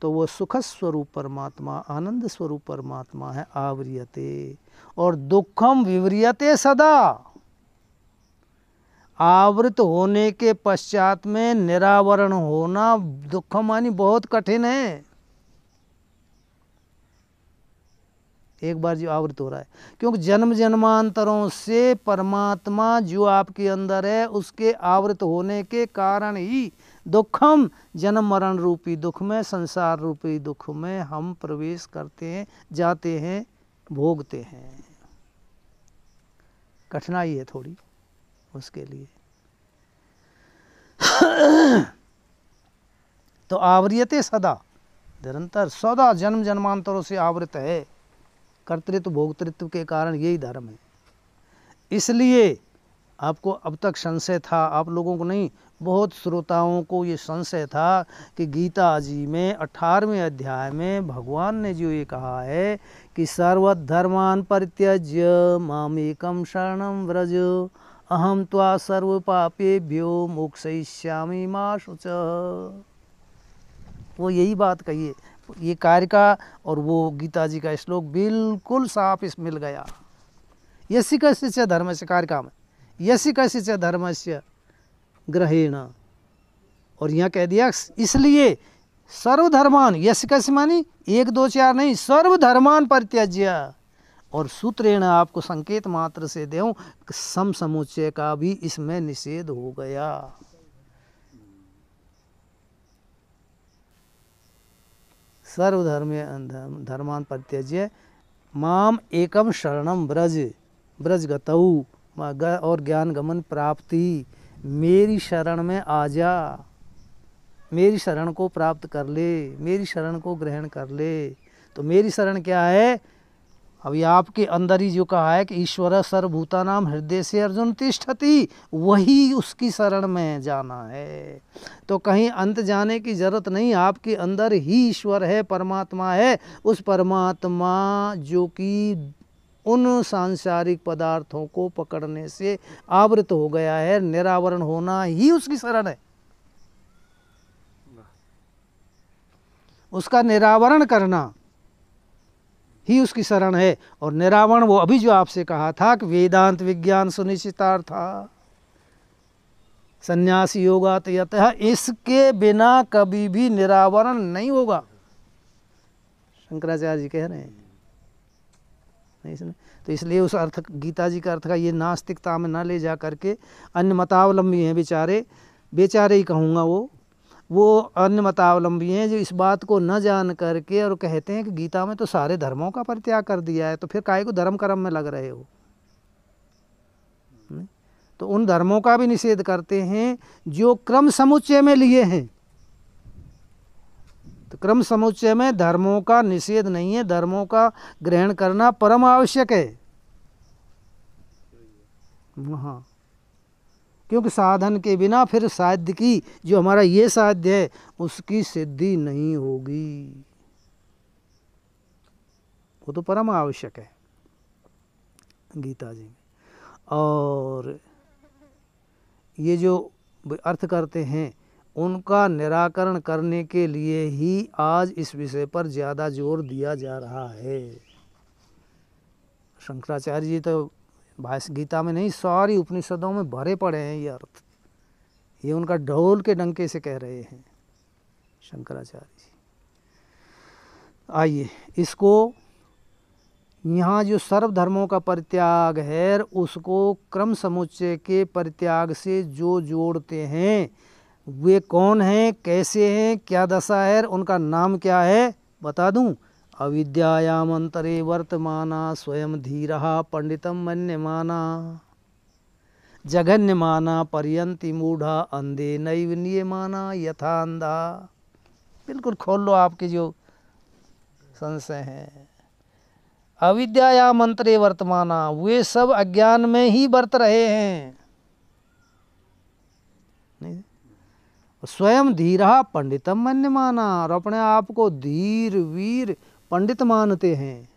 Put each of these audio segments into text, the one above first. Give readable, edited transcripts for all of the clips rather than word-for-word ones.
तो वो सुख स्वरूप परमात्मा, आनंद स्वरूप परमात्मा है। आव्रियते, और दुखम विव्रियते सदा, आवृत होने के पश्चात में निरावरण होना दुख मानी बहुत कठिन है। एक बार जो आवृत हो रहा है, क्योंकि जन्म जन्मांतरों से परमात्मा जो आपके अंदर है उसके आवृत होने के कारण ही दुखम, जन्म मरण रूपी दुख में, संसार रूपी दुख में हम प्रवेश करते हैं, जाते हैं, भोगते हैं। कठिनाई है थोड़ी उसके लिए। तो आवृयते सदा, निरंतर सदा जन्म जन्मांतरों से आवृत है, कर्तृत्व भोक्तृत्व के कारण यही धर्म है। इसलिए आपको अब तक संशय था, आप लोगों को नहीं, बहुत श्रोताओं को ये संशय था कि गीता जी में 18वें अध्याय में भगवान ने जो ये कहा है कि सर्वधर्मान् परित्यज्य मामेकं शरणं व्रज अहम त्वा सर्व पापेभ्यो मोक्षयिष्यामि मा शुचः। वो यही बात कही है। ये कार्य का और वो गीता जी का श्लोक बिल्कुल साफ इस मिल गया। यस्य कस्य धर्मस्य कार्य में, यस्य कस्य धर्मस्य ग्रहेण, और यहाँ कह दिया इसलिए सर्वधर्मान, यस्य कस्य मानी 1 2 4 नहीं, सर्वधर्मान परित्यज्य, और सूत्रेण आपको संकेत मात्र से देऊं सम समुच्चय का भी इसमें निषेध हो गया। सर्वधर्मान परित्यज्य माम एकम शरणम व्रज, व्रज गतऊ, और ज्ञान गमन प्राप्ति, मेरी शरण में आ जा, मेरी शरण को प्राप्त कर ले, मेरी शरण को ग्रहण कर ले। तो मेरी शरण क्या है? अभी आपके अंदर ही जो कहा है कि ईश्वर सर्वभूतानां हृदय से अर्जुन तिष्ठति, वही उसकी शरण में जाना है। तो कहीं अंत जाने की जरूरत नहीं, आपके अंदर ही ईश्वर है, परमात्मा है। उस परमात्मा जो कि उन सांसारिक पदार्थों को पकड़ने से आवृत हो गया है, निरावरण होना ही उसकी शरण है। उसका निरावरण करना ही उसकी शरण है। और निरावरण वो अभी जो आपसे कहा था कि वेदांत विज्ञान सुनिश्चितार्था संन्यास योगात यतः, इसके बिना कभी भी निरावरण नहीं होगा, शंकराचार्य जी कह रहे हैं। नहीं, तो इसलिए उस अर्थ, गीता जी का अर्थ का ये नास्तिकता में न ले जा करके, अन्य मतावलंबी हैं बेचारे, बेचारे ही कहूँगा, वो अन्य मतावलंबी हैं जो इस बात को न जान करके और कहते हैं कि गीता में तो सारे धर्मों का परित्याग कर दिया है, तो फिर काहे को धर्म कर्म में लग रहे हो। तो उन धर्मों का भी निषेध करते हैं जो क्रम समुच्चय में लिए हैं। तो क्रम समुच्चय में धर्मों का निषेध नहीं है, धर्मों का ग्रहण करना परम आवश्यक है। हाँ, क्योंकि साधन के बिना फिर साध्य की, जो हमारा ये साध्य है, उसकी सिद्धि नहीं होगी। वो तो परम आवश्यक है गीता जी में। और ये जो अर्थ करते हैं उनका निराकरण करने के लिए ही आज इस विषय पर ज़्यादा जोर दिया जा रहा है। शंकराचार्य जी तो भाष्य गीता में नहीं, सारी उपनिषदों में भरे पड़े हैं ये अर्थ। ये उनका ढोल के डंके से कह रहे हैं शंकराचार्य जी। आइए, इसको यहाँ जो सर्वधर्मों का परित्याग है उसको क्रम समुच्चय के परित्याग से जो जोड़ते हैं वे कौन हैं, कैसे हैं, क्या दशा है, उनका नाम क्या है बता दूं। अविद्यायामंतरे वर्तमाना स्वयं धीरः पंडितम मन्यमाना जघन्यमाना पर्यन्ति मूढ़ा अंधे नैव नियमाना यथा अंधा। बिल्कुल खोल लो आपके जो संशय हैं। अविद्यायामंतरे वर्तमाना, वे सब अज्ञान में ही बरत रहे हैं। नहीं? स्वयं धीरः पंडितम मन्यमाना, और अपने आप को धीर वीर पंडित मानते हैं।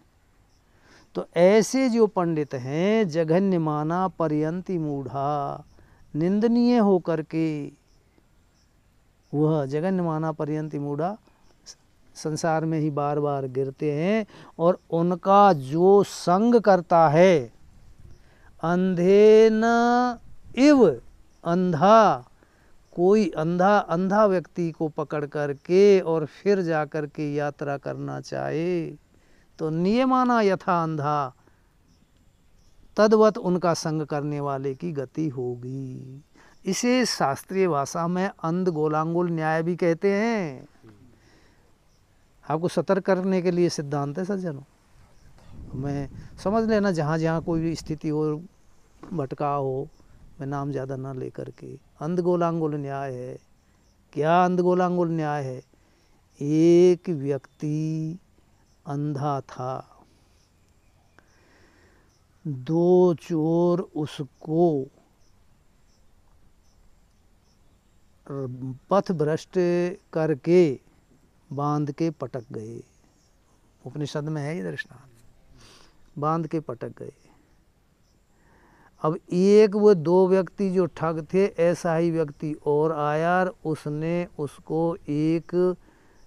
तो ऐसे जो पंडित हैं जघन्यमाना पर्यन्ति मूढ़ा, निंदनीय होकर के, वह जघन्यमाना पर्यन्ति मूढ़ा संसार में ही बार बार गिरते हैं। और उनका जो संग करता है, अंधे न इव अंधा, कोई अंधा व्यक्ति को पकड़ करके और फिर जा कर के यात्रा करना चाहे तो नियमाना यथा अंधा, तद्वत उनका संग करने वाले की गति होगी। इसे शास्त्रीय भाषा में अंध गोलांगुल न्याय भी कहते हैं। आपको सतर्क करने के लिए सिद्धांत है सज्जनों, मैं समझ लेना जहाँ जहाँ कोई भी स्थिति हो, भटका हो, मैं नाम ज़्यादा ना लेकर के। अंध गोलांगुल न्याय है। क्या अंध गोलांगुल न्याय है? एक व्यक्ति अंधा था, दो चोर उसको पथ भ्रष्ट करके बांध के पटक गए। उपनिषद में है ये दृष्टांत, बांध के पटक गए। अब एक वो दो व्यक्ति जो ठग थे, ऐसा ही व्यक्ति और आया, उसने उसको एक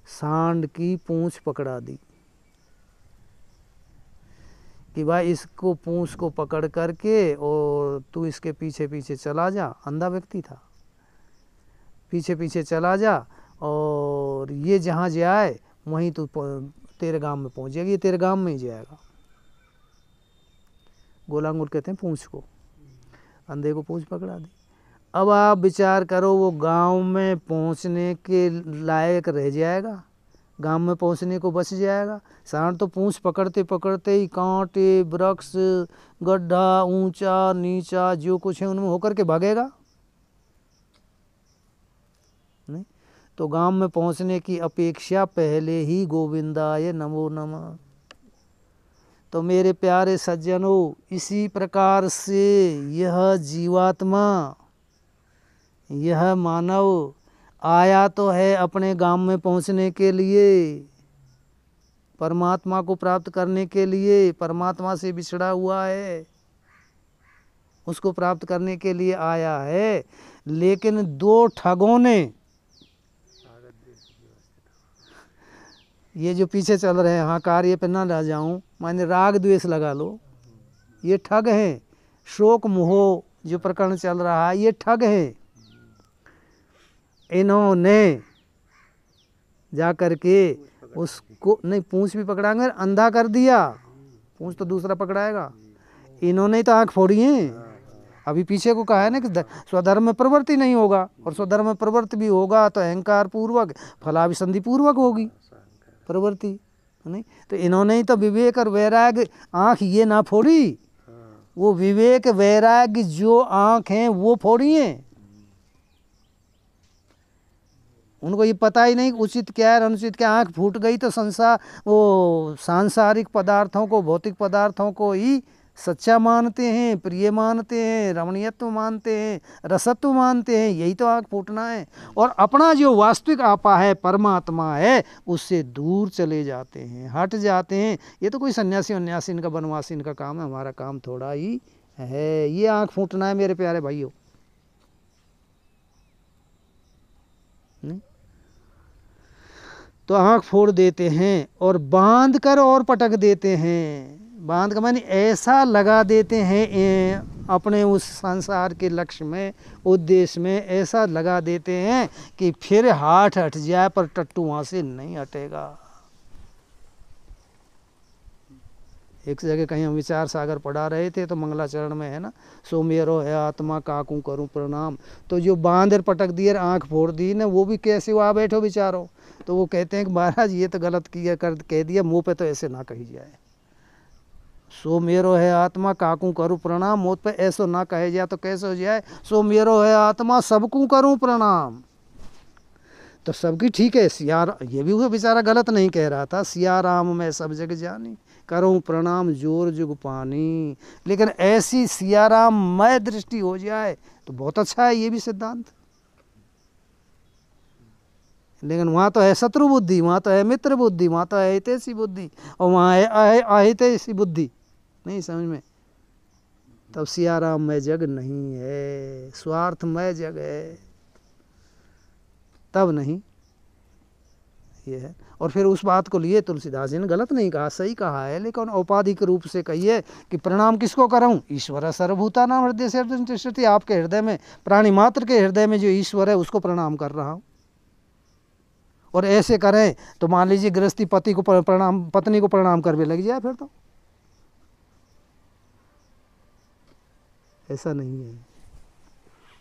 सांड की पूंछ पकड़ा दी कि भाई इसको पूंछ को पकड़ करके और तू इसके पीछे पीछे चला जा। अंधा व्यक्ति था, पीछे पीछे चला जा और ये जहाँ जाए वहीं तू तेरे गांव में पहुँच जाएगी, ये तेरे गांव में ही जाएगा। गोलांगुल कहते हैं पूंछ को, अंधे को पूंछ पकड़ा दी। अब आप विचार करो, वो गांव में पहुंचने के लायक रह जाएगा? गांव में पहुंचने को बच जाएगा? सांड तो पूंछ पकड़ते पकड़ते ही कांटे, वृक्ष, गड्ढा, ऊंचा नीचा जो कुछ है उनमें होकर के भागेगा नहीं। तो गांव में पहुंचने की अपेक्षा पहले ही गोविंदाय नमो नमः। तो मेरे प्यारे सज्जनों, इसी प्रकार से यह जीवात्मा, यह मानव आया तो है अपने गांव में पहुंचने के लिए, परमात्मा को प्राप्त करने के लिए। परमात्मा से बिछड़ा हुआ है, उसको प्राप्त करने के लिए आया है। लेकिन दो ठगों ने, ये जो पीछे चल रहे हैं, हाँ कार्य पे ना ला जाऊं, माने राग द्वेष लगा लो, ये ठग हैं। शोक मोह जो प्रकरण चल रहा है, ये ठग हैं। इन्होंने जा करके उसको नहीं, पूंछ भी पकड़ाएंगे, अंधा कर दिया, पूंछ तो दूसरा पकड़ाएगा। इन्होंने ही तो आंख फोड़ी है। अभी पीछे को कहा है ना कि स्वधर्म में प्रवृत्ति नहीं होगा, और स्वधर्म में प्रवृत्ति भी होगा तो अहंकार पूर्वक फलाभिसंधि पूर्वक होगी प्रवृत्ति, नहीं। तो इन्होंने ही तो विवेक और वैराग्य आंख ये ना फोड़ी, वो विवेक वैराग्य जो आंख हैं वो फोड़ी हैं। उनको ये पता ही नहीं उचित क्या है अनुचित क्या। आंख फूट गई तो संसार, वो सांसारिक पदार्थों को, भौतिक पदार्थों को ही सच्चा मानते हैं, प्रिय मानते हैं, रमणीयत्व मानते हैं, रसत्व मानते हैं। यही तो आंख फूटना है। और अपना जो वास्तविक आपा है, परमात्मा है, उससे दूर चले जाते हैं, हट जाते हैं। ये तो कोई सन्यासी उन्यासी इनका, वनवासी इनका काम है, हमारा काम थोड़ा ही है। ये आंख फूटना है मेरे प्यारे भाइयों। तो आंख फोड़ देते हैं और बांध कर और पटक देते हैं। बांध का माने ऐसा लगा देते हैं अपने उस संसार के लक्ष्य में, उद्देश्य में ऐसा लगा देते हैं कि फिर हाथ हट जाए पर टट्टू वहाँ से नहीं हटेगा। एक जगह कहीं हम विचार सागर पढ़ा रहे थे तो मंगलाचरण में है ना, सो मेरो है आत्मा काकू करूं प्रणाम। तो जो बांधर पटक दिए, आंख फोड़ दी ना, वो भी कैसे वहाँ बैठो विचारो। तो वो कहते हैं कि महाराज ये तो गलत किया कर कह दिया, मुंह पे तो ऐसे ना कही जाए। सो मेरो है आत्मा काकू करूं प्रणाम, मुँह पे ऐसो ना कहे जाए तो कैसे हो जाए, सो मेरो है आत्मा सबकू करूं प्रणाम। तो सबकी ठीक है, सिया ये भी वो बेचारा गलत नहीं कह रहा था, सिया राम मैं सब जग जानी करूं प्रणाम जोर जुग पानी। लेकिन ऐसी सिया राम मैं दृष्टि हो जाए तो बहुत अच्छा है, ये भी सिद्धांत। लेकिन वहाँ तो है शत्रु बुद्धि, वहाँ तो है मित्र बुद्धि, वहाँ तो है हितैषी बुद्धि, और वहाँ है अहितैषी बुद्धि। नहीं समझ में? तब सिया राम मैं जग नहीं है, स्वार्थमय जग है, तब नहीं ये है। और फिर उस बात को लिए तुलसीदास जी ने गलत नहीं कहा, सही कहा है, लेकिन औपाधिक रूप से कहिए कि प्रणाम किसको कराऊं? ईश्वर सर्वभूता नाम हृदय से तिष्ठति, आपके हृदय में, प्राणी मात्र के हृदय में जो ईश्वर है उसको प्रणाम कर रहा हूं। और ऐसे करें तो मान लीजिए गृहस्थी पति को प्रणाम, पत्नी को प्रणाम कर भी लग जाए, फिर तो ऐसा नहीं है,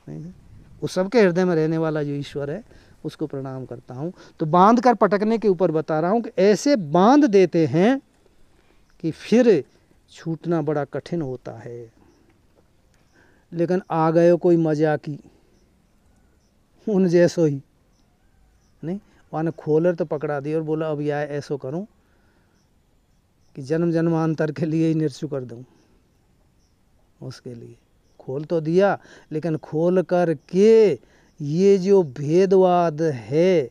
नहीं है। उस सबके हृदय में रहने वाला जो ईश्वर है उसको प्रणाम करता हूं। तो बांध कर पटकने के ऊपर बता रहा हूं कि ऐसे बांध देते हैं कि फिर छूटना बड़ा कठिन होता है। लेकिन आ गए कोई मजाकी उन जैसो ही नहीं, वहाँ खोलर तो पकड़ा दी और बोला अब यह ऐसो करूं कि जन्म जन्मांतर के लिए ही निर्चु कर दूं। उसके लिए खोल तो दिया, लेकिन खोल कर के ये जो भेदवाद है,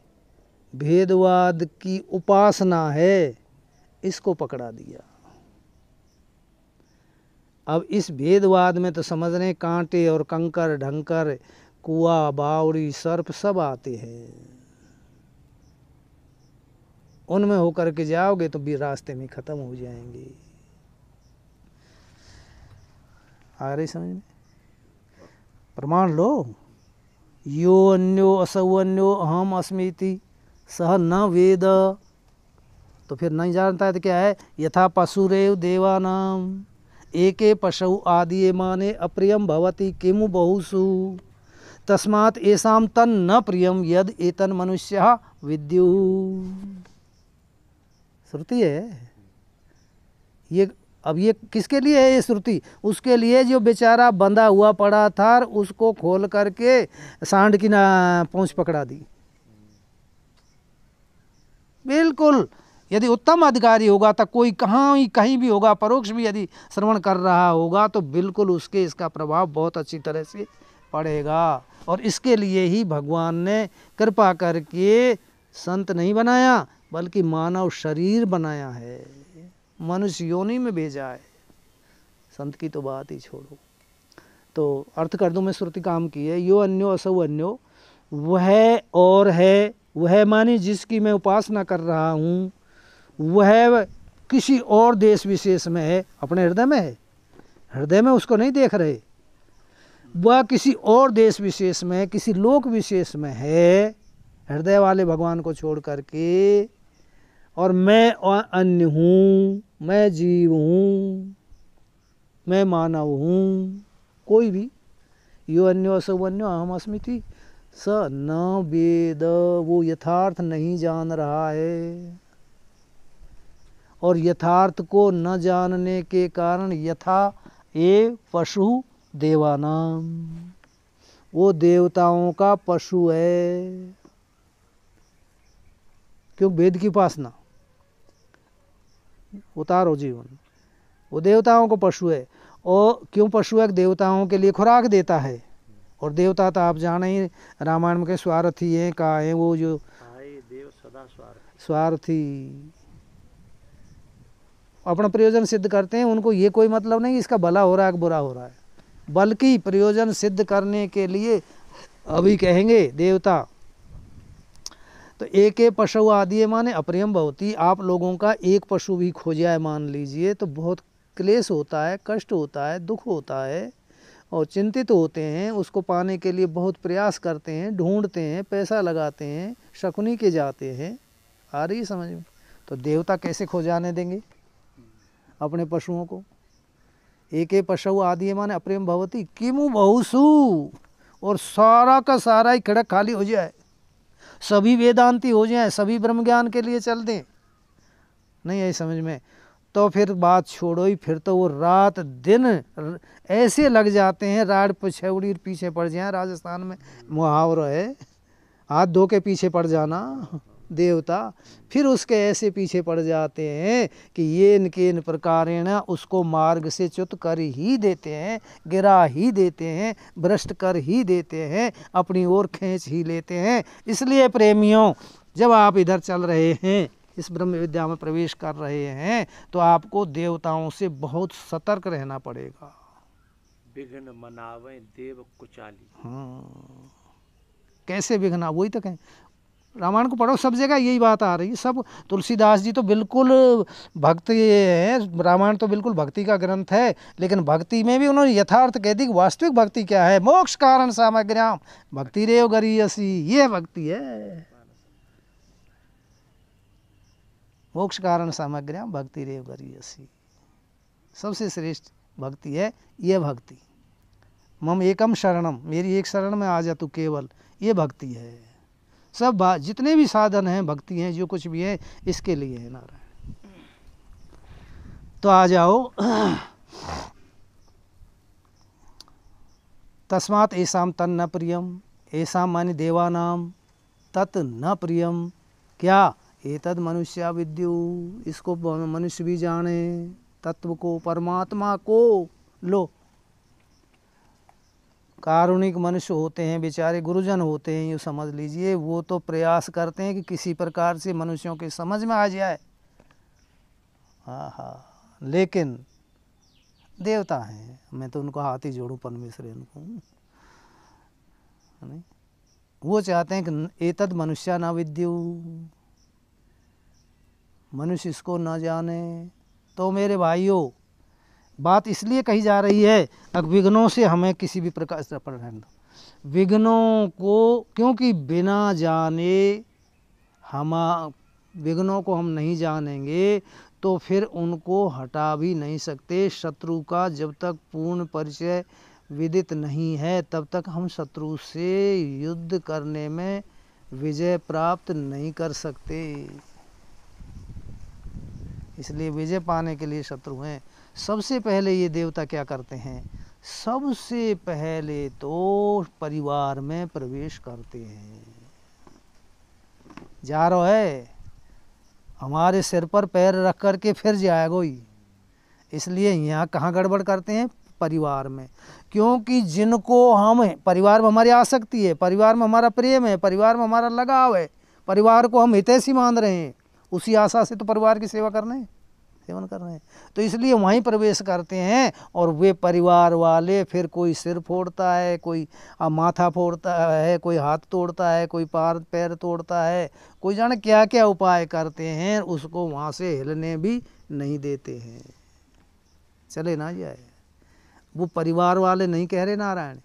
भेदवाद की उपासना है, इसको पकड़ा दिया। अब इस भेदवाद में तो समझ रहे कांटे और कंकर ढंकर, कुआ बावड़ी सर्प सब आते हैं। उनमें होकर के जाओगे तो भी रास्ते में खत्म हो जाएंगे। आ रही समझ में? प्रमाण लो, यो अन्यो असौ अन्यो अहम अस्मीति सह न वेद। तो फिर नहीं जानता है तो क्या है? यथा पशुरेव देवानाम एके पशु आदि माने अप्रियम भवति किमु बहुषु तस्मात् एसाम तन न प्रियम यद एतन मनुष्य विद्यु। श्रुति है ये। अब ये किसके लिए है ये श्रुति? उसके लिए जो बेचारा बंधा हुआ पड़ा था, उसको खोल करके सांड की ना पूंछ पकड़ा दी। बिल्कुल, यदि उत्तम अधिकारी होगा तो कोई कहीं भी होगा, परोक्ष भी यदि श्रवण कर रहा होगा तो बिल्कुल उसके इसका प्रभाव बहुत अच्छी तरह से पड़ेगा। और इसके लिए ही भगवान ने कृपा करके संत नहीं बनाया, बल्कि मानव शरीर बनाया है, मनुष्य योनि में भेजा है। संत की तो बात ही छोड़ो। तो अर्थ कर दूं मैं, श्रुति काम की है। यो अन्यो असौ अन्यो, वह और है, वह मानी जिसकी मैं उपासना कर रहा हूँ, वह किसी और देश विशेष में है, अपने हृदय में है, हृदय में उसको नहीं देख रहे। वह किसी और देश विशेष में, किसी लोक विशेष में है, हृदय वाले भगवान को छोड़ करके। और मैं अन्य हूँ, मैं जीव हूँ, मैं मानव हूँ, कोई भी। यो अन्यो असौ अन्यो अहम अस्मीति स न वेद, वो यथार्थ नहीं जान रहा है। और यथार्थ को न जानने के कारण यथा ये पशु देवानाम, वो देवताओं का पशु है। क्यों? वेद की उपासना, उतारो जीवन, वो देवताओं को पशु है। और क्यों पशु है? देवताओं के लिए खुराक देता है। और देवता तो आप जाने ही रामायण में के स्वार्थी हैं, का है वो जो देव सदा स्वार्थी, अपना प्रयोजन सिद्ध करते हैं। उनको ये कोई मतलब नहीं इसका भला हो रहा है कि बुरा हो रहा है, बल्कि प्रयोजन सिद्ध करने के लिए अभी कहेंगे देवता। तो एक पशु आदि माने अप्रियम भवति, आप लोगों का एक पशु भी खो जाए मान लीजिए तो बहुत क्लेश होता है, कष्ट होता है, दुख होता है, और चिंतित होते हैं। उसको पाने के लिए बहुत प्रयास करते हैं, ढूंढते हैं, पैसा लगाते हैं, शकुनी के जाते हैं। आ रही समझ में? तो देवता कैसे खो जाने देंगे अपने पशुओं को? एक पशु आदि माने अप्रेम भवती किमु बहुसु, और सारा का सारा ही खड़क खाली हो जाए, सभी वेदांती हो जाए, सभी ब्रह्म ज्ञान के लिए चल दें, नहीं आई समझ में? तो फिर बात छोड़ो ही, फिर तो वो रात दिन ऐसे लग जाते हैं, राड पछौड़ी पीछे पड़ जाए। राजस्थान में मुहावरा है, हाथ धो के पीछे पड़ जाना देवता। फिर उसके ऐसे पीछे पड़ जाते हैं कि ये इनके इन प्रकारेण उसको मार्ग से च्युत कर ही देते हैं, गिरा ही देते हैं, भ्रष्ट कर ही देते हैं, अपनी ओर खींच ही लेते हैं। इसलिए प्रेमियों, जब आप इधर चल रहे हैं, इस ब्रह्म विद्या में प्रवेश कर रहे हैं, तो आपको देवताओं से बहुत सतर्क रहना पड़ेगा। विघ्न मनावे देव कुचाली। हाँ, कैसे विघ्न? वही तो कहें, रामायण को पढ़ो, सब जगह यही बात आ रही है। सब तुलसीदास जी तो बिल्कुल भक्ति है, रामायण तो बिल्कुल भक्ति का ग्रंथ है, लेकिन भक्ति में भी उन्होंने यथार्थ कह दी कि वास्तविक भक्ति क्या है। मोक्ष कारण सामग्र्याम भक्ति रेव गरीयसी, ये भक्ति है। मोक्ष कारण सामग्र्याम भक्ति रेव गरीयसी, सबसे श्रेष्ठ भक्ति है ये भक्ति। मम एकम शरणम, मेरी एक शरण में आ जा तू केवल, ये भक्ति है। सब जितने भी साधन हैं, भक्ति हैं, जो कुछ भी है, इसके लिए है नारायण। तो आ जाओ, तस्मात् ऐसाम तन न प्रियम, ऐसाम माने देवानाम, तत् न प्रियम, क्या एतद मनुष्य विद्यु, इसको मनुष्य भी जाने, तत्व को, परमात्मा को। लो, कारुणिक मनुष्य होते हैं, बेचारे गुरुजन होते हैं, ये समझ लीजिए, वो तो प्रयास करते हैं कि किसी प्रकार से मनुष्यों के समझ में आ जाए। हाँ, लेकिन देवता हैं, मैं तो उनको हाथ ही जोड़ूं परमेश्वर उनको, नहीं, वो चाहते हैं कि एतद मनुष्य न विद्यु, मनुष्य इसको न जाने। तो मेरे भाइयों, बात इसलिए कही जा रही है, अब विघ्नों से हमें किसी भी प्रकार से रहने दो, विघ्नों को, क्योंकि बिना जाने विघ्नों को हम नहीं जानेंगे तो फिर उनको हटा भी नहीं सकते। शत्रु का जब तक पूर्ण परिचय विदित नहीं है, तब तक हम शत्रु से युद्ध करने में विजय प्राप्त नहीं कर सकते। इसलिए विजय पाने के लिए शत्रु हैं। सबसे पहले ये देवता क्या करते हैं, सबसे पहले तो परिवार में प्रवेश करते हैं। जा रहा है, हमारे सिर पर पैर रख करके फिर जाएगा ही, इसलिए यहाँ कहाँ गड़बड़ करते हैं, परिवार में। क्योंकि जिनको हम, परिवार में हमारी आसक्ति है, परिवार में हमारा प्रेम है, परिवार में हमारा लगाव है, परिवार को हम हितैषी मान रहे हैं, उसी आशा से तो परिवार की सेवा कर रहे हैं, सेवन कर रहे हैं। तो इसलिए वहीं प्रवेश करते हैं, और वे परिवार वाले फिर कोई सिर फोड़ता है, कोई माथा फोड़ता है, कोई हाथ तोड़ता है, कोई पैर तोड़ता है, कोई जाने क्या क्या उपाय करते हैं, उसको वहाँ से हिलने भी नहीं देते हैं, चले ना जाए। वो परिवार वाले नहीं कह रहे नारायण,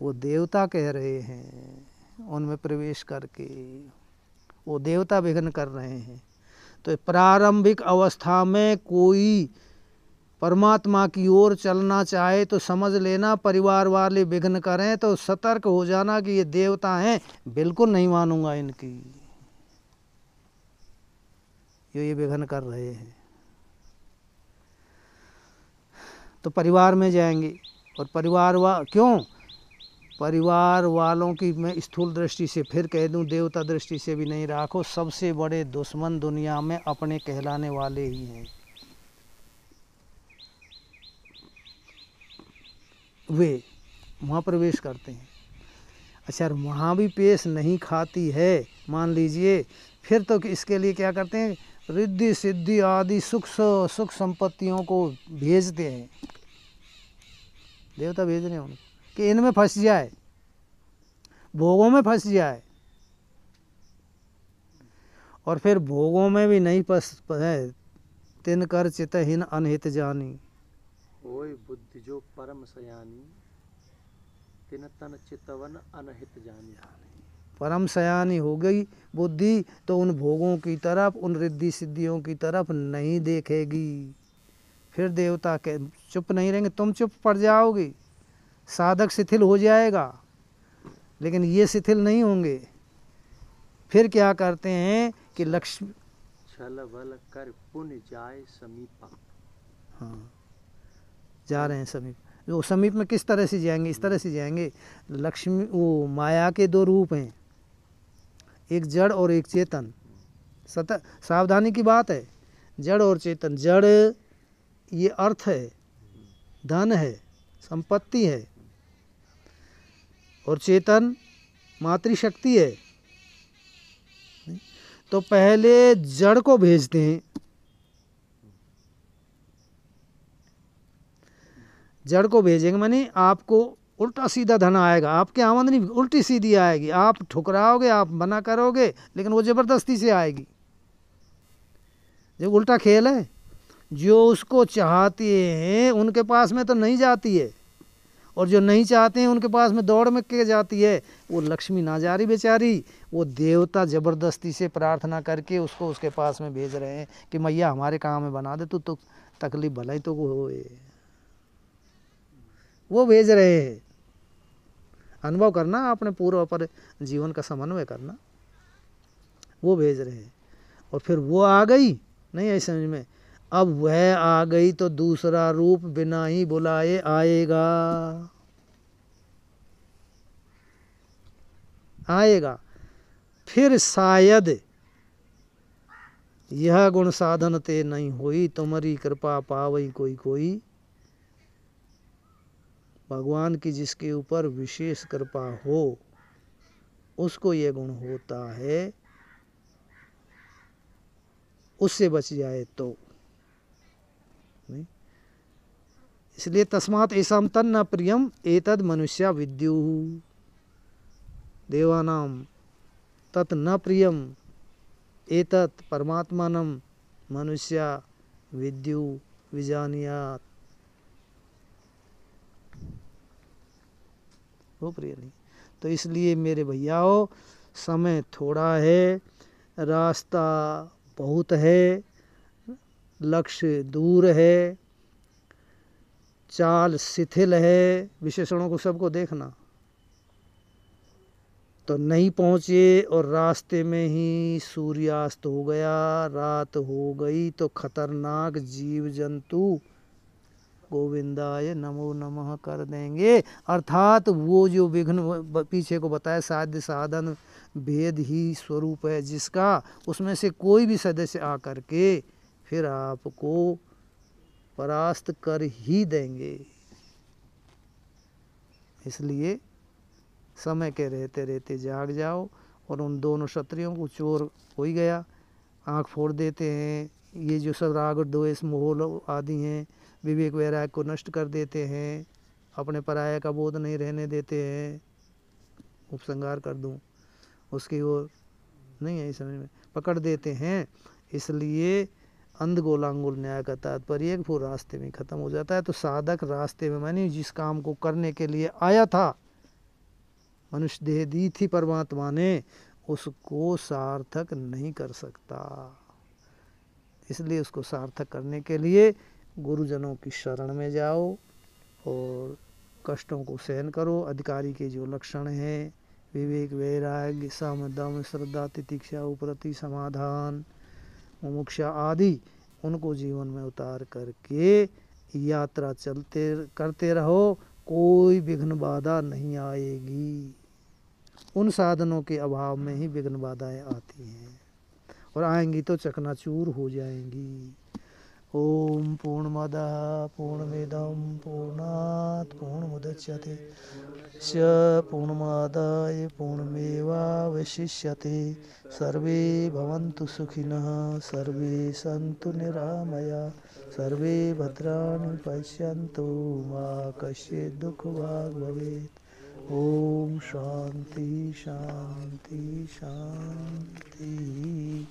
वो देवता कह रहे हैं, उनमें प्रवेश करके वो देवता विघ्न कर रहे हैं। तो प्रारंभिक अवस्था में कोई परमात्मा की ओर चलना चाहे तो समझ लेना, परिवार वाले विघ्न करें तो सतर्क हो जाना कि ये देवता हैं, बिल्कुल नहीं मानूंगा इनकी, ये विघ्न कर रहे हैं। तो परिवार में जाएंगे, और क्यों, परिवार वालों की मैं स्थूल दृष्टि से फिर कह दूं, देवता दृष्टि से भी नहीं राखो, सबसे बड़े दुश्मन दुनिया में अपने कहलाने वाले ही हैं। वे वहाँ प्रवेश करते हैं। अच्छा, वहाँ भी पेश नहीं खाती है, मान लीजिए, फिर तो इसके लिए क्या करते हैं, रिद्धि सिद्धि आदि सुख संपत्तियों को भेजते हैं, देवता भेज रहे हैं उनको कि इनमें फंस जाए, भोगों में फंस जाए, और फिर भोगों में भी नहीं फंस है, तिन कर चितहीन अनहित जानी, ओय बुद्धि जो परम सयानी, तिन तन चितवन अनहित जानी। परम सयानी हो गई बुद्धि तो उन भोगों की तरफ, उन रिद्धि सिद्धियों की तरफ नहीं देखेगी। फिर देवता के चुप नहीं रहेंगे, तुम चुप पड़ जाओगे, साधक शिथिल हो जाएगा, लेकिन ये शिथिल नहीं होंगे। फिर क्या करते हैं कि लक्ष्मी छल बल कर पुण्य जाए समीपा। हाँ, जा रहे हैं समीप। वो समीप में किस तरह से जाएंगे, इस तरह से जाएंगे। लक्ष्मी, वो माया के दो रूप हैं, एक जड़ और एक चेतन। सावधानी की बात है, जड़ और चेतन। जड़ ये अर्थ है, धन है, संपत्ति है, और चेतन मातृशक्ति है। तो पहले जड़ को भेजते हैं, जड़ को भेजेंगे, माने आपको उल्टा सीधा धन आएगा, आपके आमदनी उल्टी सीधी आएगी। आप ठुकराओगे, आप मना करोगे, लेकिन वो ज़बरदस्ती से आएगी। जो उल्टा खेल है, जो उसको चाहते हैं उनके पास में तो नहीं जाती है, और जो नहीं चाहते हैं उनके पास में दौड़ में के जाती है। वो लक्ष्मी ना जा रही बेचारी, वो देवता ज़बरदस्ती से प्रार्थना करके उसको उसके पास में भेज रहे हैं कि मैया हमारे काम में बना दे, तो तकलीफ भलाई तो होए, वो भेज रहे हैं। अनुभव करना, अपने पूर्व पर जीवन का समन्वय करना, वो भेज रहे हैं। और फिर वो आ गई, नहीं है समझ में, अब वह आ गई तो दूसरा रूप बिना ही बुलाए आएगा, आएगा। फिर शायद यह गुण साधन ते नहीं हुई, तुम्हारी कृपा पावई कोई कोई। भगवान की जिसके ऊपर विशेष कृपा हो उसको ये गुण होता है, उससे बच जाए तो नहीं। इसलिए तस्मात् ऐसाम तन्न प्रियम एतद मनुष्या विद्यु, देवानाम तत् न प्रियम एतत् परमात्मानम मनुष्या विद्यु विजानियात। वो प्रिय नहीं। तो इसलिए मेरे भैयाओ, समय थोड़ा है, रास्ता बहुत है, लक्ष्य दूर है, चाल शिथिल है, विशेषणों को सबको देखना। तो नहीं पहुँचे और रास्ते में ही सूर्यास्त हो गया, रात हो गई, तो खतरनाक जीव जंतु गोविंदाय नमो नमः कर देंगे। अर्थात वो जो विघ्न पीछे को बताया, साध्य साधन भेद ही स्वरूप है जिसका, उसमें से कोई भी सदस्य आकर के फिर आपको परास्त कर ही देंगे। इसलिए समय के रहते रहते जाग जाओ। और उन दोनों क्षत्रियों को चोर हो ही गया, आँख फोड़ देते हैं। ये जो सब राग द्वेष मोह आदि हैं, विवेक वैराग्य को नष्ट कर देते हैं, अपने पराया का बोध नहीं रहने देते हैं। उपसंहार कर दूं उसकी ओर नहीं है, समझ में पकड़ देते हैं। इसलिए अंध गोलांगुल न्याय का तात्पर्य वो रास्ते में ख़त्म हो जाता है। तो साधक रास्ते में, मानी जिस काम को करने के लिए आया था, मनुष्य देह दी थी परमात्मा ने, उसको सार्थक नहीं कर सकता। इसलिए उसको सार्थक करने के लिए गुरुजनों की शरण में जाओ और कष्टों को सहन करो। अधिकारी के जो लक्षण हैं, विवेक वैराग्य सम दम श्रद्धा तितिक्षा उपरति समाधान मुमुक्षा आदि, उनको जीवन में उतार करके यात्रा चलते करते रहो, कोई विघ्न बाधा नहीं आएगी। उन साधनों के अभाव में ही विघ्न बाधाएं आती हैं, और आएंगी तो चकनाचूर हो जाएंगी। ओम पूर्णमदः पूर्णमिदं पूर्णात् पूर्णमुदच्यते पूर्णमादाय पूर्णमेवावशिष्यते। सर्वे भवन्तु सुखिनः, सर्वे सन्तु निरामया, सर्वे भद्राणि पश्यन्तु, मा कश्चित् दुःखभाग् भवेत्। ओम शांति शांति शांति।